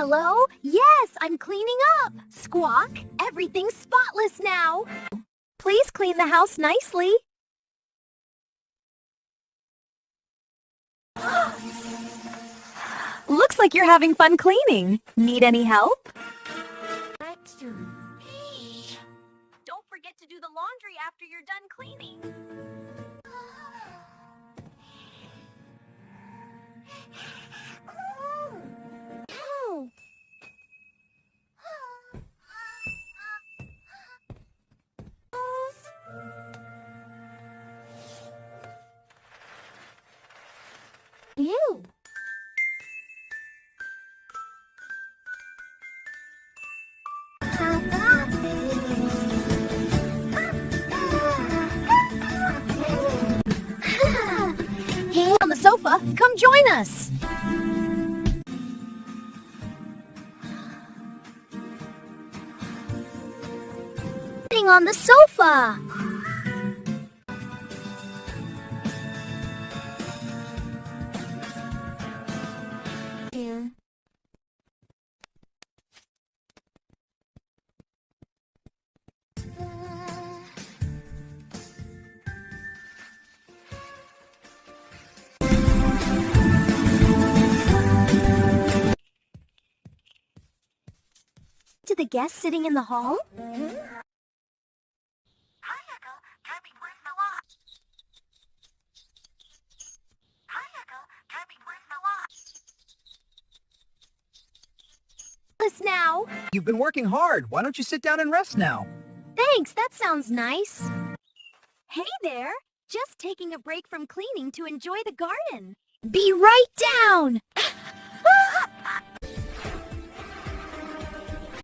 Hello? Yes, I'm cleaning up. Squawk, everything's spotless now. Please clean the house nicely. Looks like you're having fun cleaning. Need any help? Don't forget to do the laundry after you're done cleaning. You. On the sofa, come join us. Sitting on the sofa. Here. To the guests sitting in the hall? Now. You've been working hard. Why don't you sit down and rest now? Thanks, that sounds nice. Hey there, just taking a break from cleaning to enjoy the garden. Be right down!